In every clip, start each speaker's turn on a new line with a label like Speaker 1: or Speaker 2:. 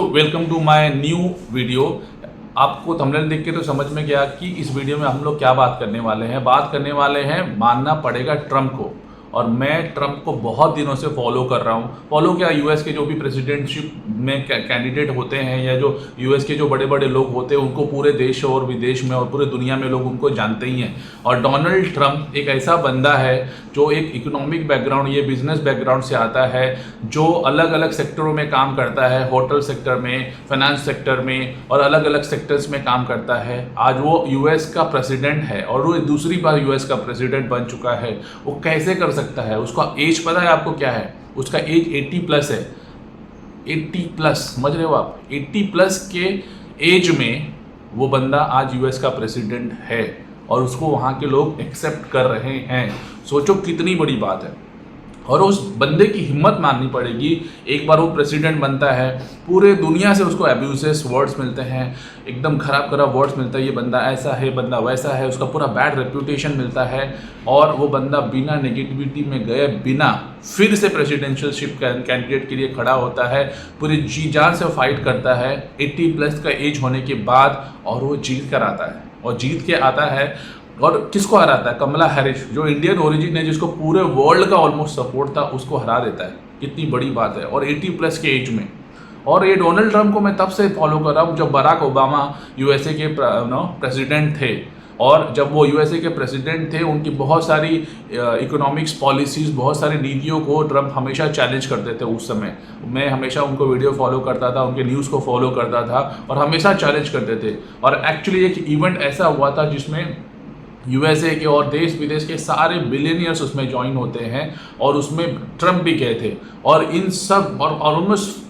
Speaker 1: Welcome to my new video. आपको thumbnail देख के तो समझ में गया कि इस वीडियो में हम लोग क्या बात करने वाले हैं। बात करने वाले हैं मानना पड़ेगा ट्रम्प को, और मैं ट्रम्प को बहुत दिनों से फॉलो कर रहा हूँ। फॉलो क्या, यूएस के जो भी प्रेसिडेंटशिप में कैंडिडेट होते हैं या जो यूएस के जो बड़े बड़े लोग होते हैं उनको पूरे देश और विदेश में और पूरे दुनिया में लोग उनको जानते ही हैं। और डोनाल्ड ट्रम्प एक ऐसा बंदा है जो एक इकोनॉमिक बैकग्राउंड, ये बिजनेस बैकग्राउंड से आता है, जो अलग अलग सेक्टरों में काम करता है, होटल सेक्टर में, फाइनेंस सेक्टर में और अलग अलग सेक्टर्स में काम करता है। आज वो यूएस का प्रेसिडेंट है और वो दूसरी बार यूएस का प्रेसिडेंट बन चुका है। वो कैसे कर सकता है? उसका एज पता है आपको क्या है? उसका एज 80 प्लस है। 80 प्लस, समझ रहे हो आप? 80 प्लस के एज में वो बंदा आज यूएस का प्रेसिडेंट है और उसको वहाँ के लोग एक्सेप्ट कर रहे हैं। सोचो कितनी बड़ी बात है। और उस बंदे की हिम्मत माननी पड़ेगी। एक बार वो प्रेसिडेंट बनता है, पूरे दुनिया से उसको एब्यूजेस वर्ड्स मिलते हैं, एकदम खराब खराब वर्ड्स मिलता है, ये बंदा ऐसा है, बंदा वैसा है, उसका पूरा बैड रेप्यूटेशन मिलता है। और वो बंदा बिना नेगेटिविटी में गए बिना फिर से प्रेसिडेंशियलशिप कैंडिडेट के लिए खड़ा होता है, पूरी जी जान से फाइट करता है 80 प्लस का एज होने के बाद, और वो जीत कर आता है। और जीत के आता है और किसको हराता है? कमला हैरिस, जो इंडियन ओरिजिन है, जिसको पूरे वर्ल्ड का ऑलमोस्ट सपोर्ट था, उसको हरा देता है। कितनी बड़ी बात है, और 80 प्लस के एज में। और ये डोनाल्ड ट्रम्प को मैं तब से फॉलो कर रहा हूँ जब बराक ओबामा यूएसए के प्रेसिडेंट थे। और जब वो यूएसए के प्रेसिडेंट थे, उनकी बहुत सारी इकोनॉमिक्स पॉलिसीज़, बहुत सारी नीतियों को ट्रम्प हमेशा चैलेंज करते थे। उस समय मैं हमेशा उनको वीडियो फॉलो करता था, उनके न्यूज़ को फॉलो करता था और हमेशा चैलेंज करते थे। और एक्चुअली एक इवेंट ऐसा हुआ था जिसमें यूएसए के और देश विदेश के सारे बिलियनियर्स उसमें ज्वाइन होते हैं, और उसमें ट्रम्प भी गए थे। और इन सब और ऑलमोस्ट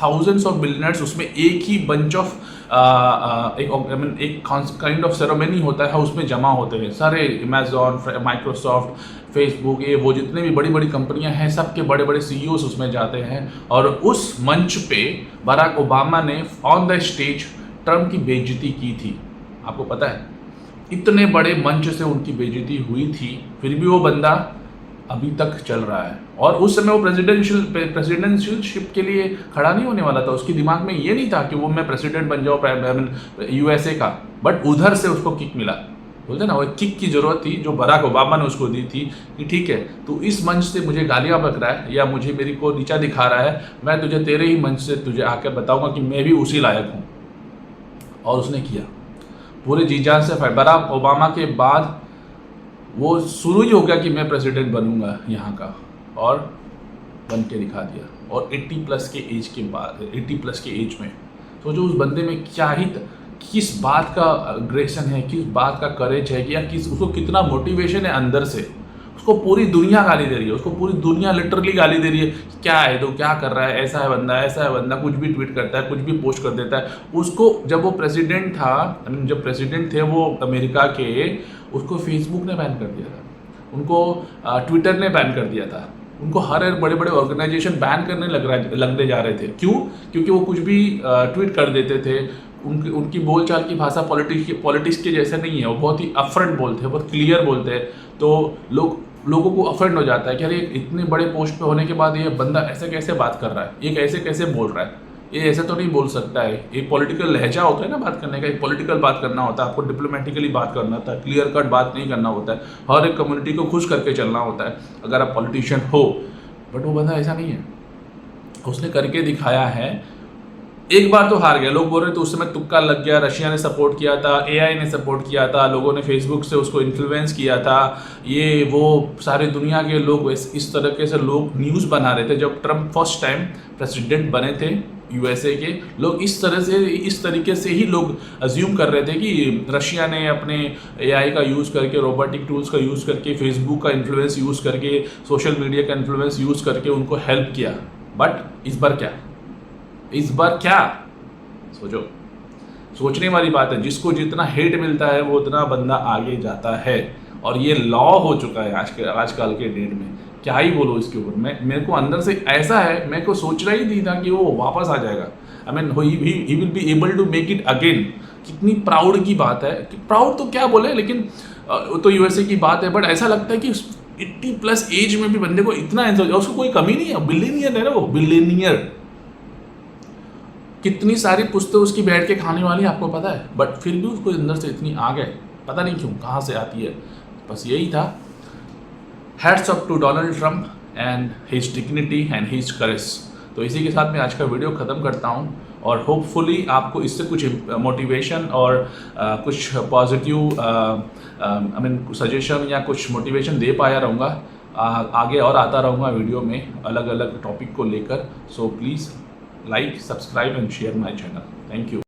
Speaker 1: थाउजेंड्स ऑफ बिलियनर्स उसमें एक ही बंच ऑफ एक काइंड ऑफ सेरेमनी होता है, उसमें जमा होते हैं सारे अमेजॉन, माइक्रोसॉफ्ट, फेसबुक, ये वो जितने भी बड़ी बड़ी कंपनियां हैं, सबके बड़े बड़े सीईओस उसमें जाते हैं। और उस मंच पे बराक ओबामा ने ऑन द स्टेज ट्रम्प की बेइज्जती की थी। आपको पता है, इतने बड़े मंच से उनकी बेइज्जती हुई थी, फिर भी वो बंदा अभी तक चल रहा है। और उस समय वो प्रेसिडेंशियलशिप के लिए खड़ा नहीं होने वाला था। उसके दिमाग में ये नहीं था कि वो मैं प्रेसिडेंट बन जाऊँ यूएसए का, बट उधर से उसको किक मिला। बोलते ना, वो किक की जरूरत थी जो बराक ओबामा ने उसको दी थी कि ठीक है, तू इस मंच से मुझे गालियाँ बक रहा है या मुझे मेरी को नीचा दिखा रहा है, मैं तुझे तेरे ही मंच से तुझे आकर बताऊँगा कि मैं भी उसी लायक हूँ। और उसने किया पूरे जी जान से। बराक ओबामा के बाद वो शुरू ही हो गया कि मैं प्रेसिडेंट बनूंगा यहाँ का, और बन के दिखा दिया। और 80 प्लस के एज के बाद, 80 प्लस के एज में सोचो उस बंदे में क्या ही, किस बात का अग्रेशन है, किस बात का करेज है, या उसको कितना मोटिवेशन है अंदर से। उसको पूरी दुनिया गाली दे रही है, उसको पूरी दुनिया लिटरली गाली दे रही है। क्या है तो क्या कर रहा है, ऐसा है बंदा, ऐसा है बंदा, कुछ भी ट्वीट करता है, कुछ भी पोस्ट कर देता है। उसको जब वो प्रेसिडेंट था, जब प्रेसिडेंट थे वो अमेरिका के, उसको फेसबुक ने बैन कर दिया था, उनको ट्विटर ने बैन कर दिया था, उनको हर बड़े बड़े ऑर्गेनाइजेशन बैन करने लगने जा रहे थे। क्यों? क्योंकि वो कुछ भी ट्वीट कर देते थे। उनकी बोलचाल की भाषा पॉलिटिक्स के जैसे नहीं है। वो बहुत ही अपफ्रंट बोलते हैं, बहुत क्लियर बोलते हैं। तो लोगों को अफेंड हो जाता है कि अरे इतने बड़े पोस्ट पे होने के बाद ये बंदा ऐसे कैसे बात कर रहा है, ये कैसे कैसे बोल रहा है, ये ऐसे तो नहीं बोल सकता है। एक पॉलिटिकल लहजा होता है ना बात करने का, एक पॉलिटिकल बात करना होता है, आपको डिप्लोमेटिकली बात करना होता है, क्लियर कट बात नहीं करना होता है, हर एक कम्युनिटी को खुश करके चलना होता है अगर आप पॉलिटिशियन हो। बट वो बंदा ऐसा नहीं है, उसने करके दिखाया है। एक बार तो हार गया, लोग बोल रहे थे उस समय तुक्का लग गया, रशिया ने सपोर्ट किया था, एआई ने सपोर्ट किया था, लोगों ने फेसबुक से उसको इन्फ्लुएंस किया था, ये वो सारे दुनिया के लोग इस तरीके से लोग न्यूज़ बना रहे थे। जब ट्रम्प फर्स्ट टाइम प्रेसिडेंट बने थे यूएसए के, लोग इस तरीके से ही लोग अज्यूम कर रहे थे कि रशिया ने अपने एआई का यूज़ करके, रोबोटिक टूल्स का यूज़ करके, फेसबुक का इन्फ्लुएंस यूज़ करके, सोशल मीडिया का इन्फ्लुएंस यूज़ करके उनको हेल्प किया। बट इस बार क्या? सोचो, सोचने वाली बात है। जिसको जितना हेट मिलता है वो उतना बंदा आगे जाता है, और ये लॉ हो चुका है आजकल के डेट में। क्या ही बोलो इसके ऊपर। मेरे को अंदर से ऐसा है, मेरे को सोच रहा ही नहीं था कि वो वापस आ जाएगा। I mean he will be able to make it again. कितनी प्राउड की बात है। प्राउड तो क्या बोले, लेकिन तो यूएसए की बात है। बट ऐसा लगता है कि 80 प्लस एज में भी बंदे को इतना, उसको कोई कमी नहीं है। बिलियनियर है ना वो, बिलियनियर। कितनी सारी पुश्तें उसकी बैठ के खाने वाली आपको पता है, बट फिर भी उसको अंदर से इतनी आ गए, पता नहीं क्यों, कहाँ से आती है। बस यही था। Hats off to Donald Trump and his dignity and his courage. तो इसी के साथ मैं आज का वीडियो ख़त्म करता हूँ और होपफुली आपको इससे कुछ मोटिवेशन और कुछ पॉजिटिव आई मीन सजेशन या कुछ मोटिवेशन दे पाया रहूँगा। आगे और आता रहूँगा वीडियो में अलग अलग टॉपिक को लेकर। So please like, subscribe and share my channel. Thank you.